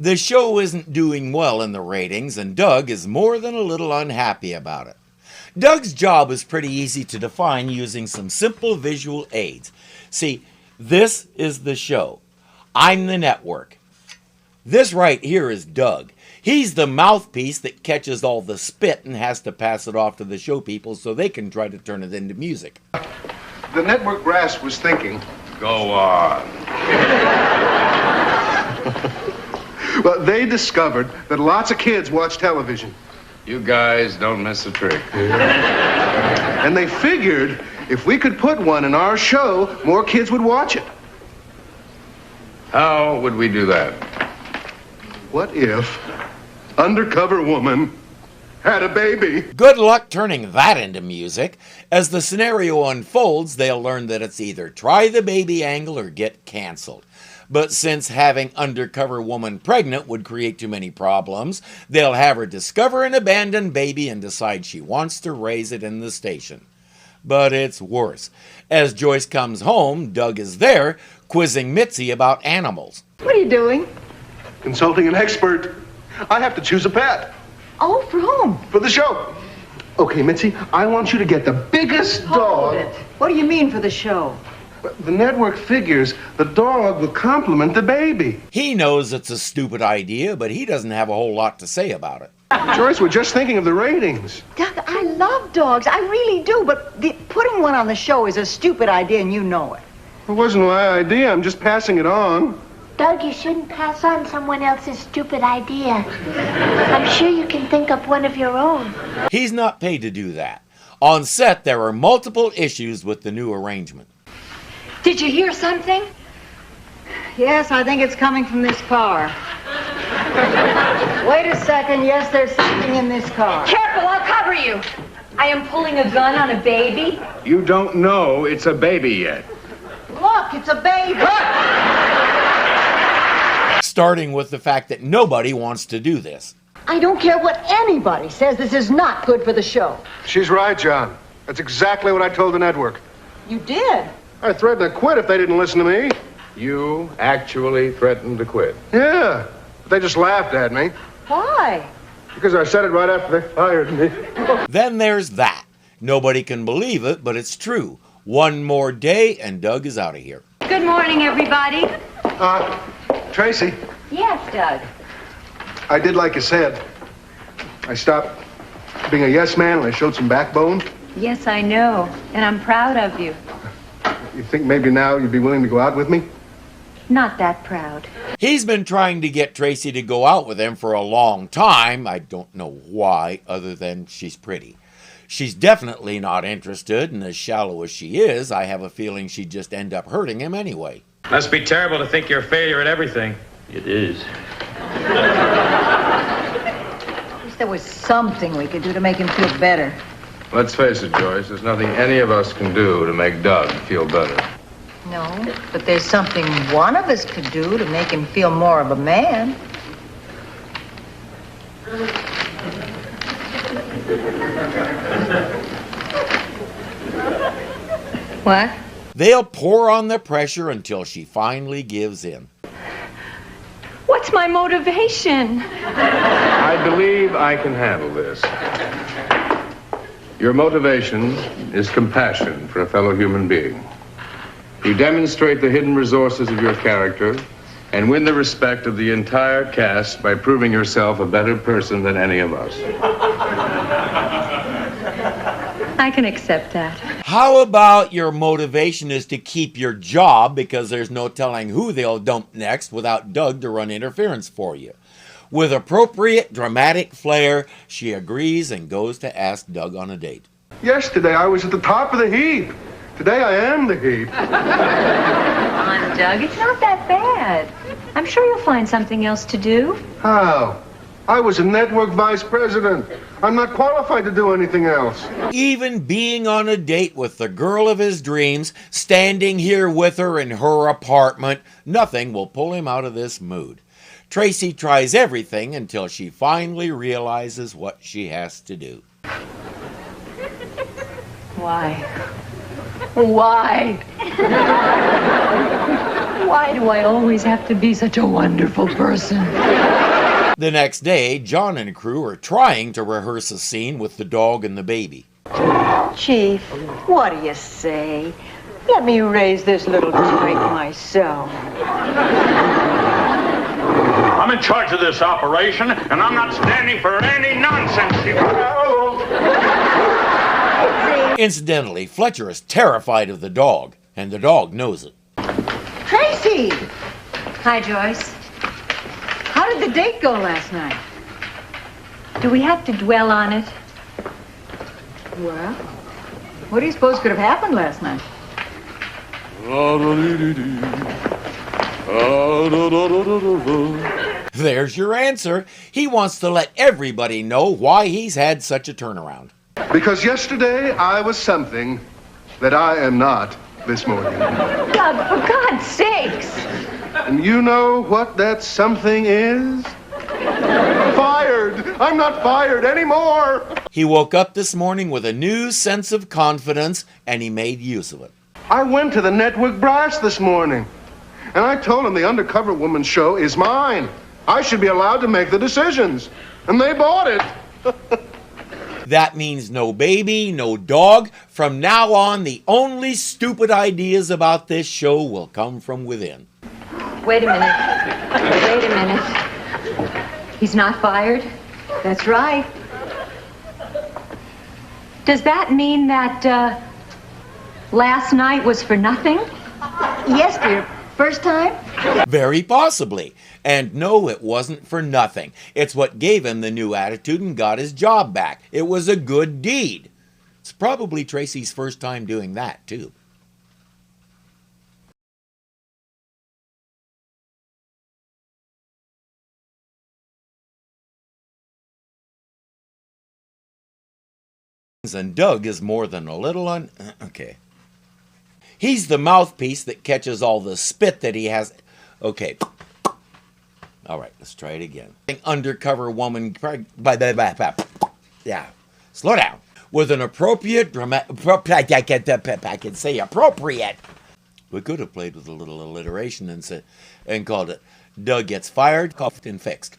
The show isn't doing well in the ratings, and Doug is more than a little unhappy about it. Doug's job is pretty easy to define using some simple visual aids. See, this is the show. I'm the network. This right here is Doug. He's the mouthpiece that catches all the spit and has to pass it off to the show people so they can try to turn it into music. The network brass was thinking. Go on. Well, they discovered that lots of kids watch television. You guys don't miss a trick. And they figured if we could put one in our show, more kids would watch it. How would we do that? What if Undercover Woman had a baby? Good luck turning that into music. As the scenario unfolds, they'll learn that it's either try the baby angle or get canceled. But since having Undercover Woman pregnant would create too many problems, they'll have her discover an abandoned baby and decide she wants to raise it in the station. But it's worse. As Joyce comes home, Doug is there, quizzing Mitzi about animals. What are you doing? Consulting an expert. I have to choose a pet. Oh, for whom? For the show. Okay, Mitzi, I want you to get the biggest Hold dog. it. What do you mean for the show? The network figures the dog will complement the baby. He knows it's a stupid idea, but he doesn't have a whole lot to say about it. Joyce, we're just thinking of the ratings. Doug, I love dogs. I really do. But putting one on the show is a stupid idea, and you know it. It wasn't my idea. I'm just passing it on. Doug, you shouldn't pass on someone else's stupid idea. I'm sure you can think up one of your own. He's not paid to do that. On set, there are multiple issues with the new arrangement. Did you hear something? Yes, I think it's coming from this car. Wait a second. Yes, there's something in this car. Careful, I'll cover you. I am pulling a gun on a baby. You don't know it's a baby yet. Look, it's a baby. Starting with the fact that nobody wants to do this. I don't care what anybody says. This is not good for the show. She's right, John. That's exactly what I told the network. You did? I threatened to quit if they didn't listen to me. You actually threatened to quit. Yeah, but they just laughed at me. Why? Because I said it right after they fired me. Then there's that. Nobody can believe it, but it's true. One more day and Doug is out of here. Good morning, everybody. Tracy, Yes, Doug. I did like you said. I stopped being a yes man and I showed some backbone. Yes, I know, and I'm proud of you. You think maybe now you'd be willing to go out with me? Not that proud. He's been trying to get Tracy to go out with him for a long time. I don't know why, other than she's pretty. She's definitely not interested, and as shallow as she is, I have a feeling she'd just end up hurting him anyway. Must be terrible to think you're a failure at everything. It is. At least there was something we could do to make him feel better. Let's face it, Joyce, there's nothing any of us can do to make Doug feel better. No, but there's something one of us could do to make him feel more of a man. What? They'll pour on the pressure until she finally gives in. What's my motivation? I believe I can handle this. Your motivation is compassion for a fellow human being. You demonstrate the hidden resources of your character and win the respect of the entire cast by proving yourself a better person than any of us. I can accept that. How about your motivation is to keep your job because there's no telling who they'll dump next without Doug to run interference for you? With appropriate dramatic flair, she agrees and goes to ask Doug on a date. Yesterday I was at the top of the heap. Today I am the heap. Come on, Doug. It's not that bad. I'm sure you'll find something else to do. How? I was a network vice president. I'm not qualified to do anything else. Even being on a date with the girl of his dreams, standing here with her in her apartment, nothing will pull him out of this mood. Tracy tries everything until she finally realizes what she has to do. Why? Why? Why do I always have to be such a wonderful person? The next day, John and crew are trying to rehearse a scene with the dog and the baby. Chief, what do you say? Let me raise this little twig myself. I'm in charge of this operation, and I'm not standing for any nonsense. Incidentally, Fletcher is terrified of the dog, and the dog knows it. Tracy! Hi, Joyce. How did the date go last night? Do we have to dwell on it? Well, what do you suppose could have happened last night? There's your answer. He wants to let everybody know why he's had such a turnaround. Because yesterday I was something that I am not this morning. Doug, for God's sakes! And you know what that something is? Fired! I'm not fired anymore! He woke up this morning with a new sense of confidence, and he made use of it. I went to the network brass this morning, and I told them the Undercover Woman show is mine. I should be allowed to make the decisions. And they bought it. That means no baby, no dog. From now on, the only stupid ideas about this show will come from within. Wait a minute. Wait a minute. He's not fired? That's right. Does that mean that last night was for nothing? Yes, dear. First time? Very possibly. And no, it wasn't for nothing. It's what gave him the new attitude and got his job back. It was a good deed. It's probably Tracy's first time doing that, too. And Doug is more than a little okay. He's the mouthpiece that catches all the spit that he has. Okay. All right, let's try it again. Undercover woman. Yeah. Slow down. With an appropriate I can say appropriate. We could have played with a little alliteration and called it Doug Gets Fired, Cuffed, and Fixed.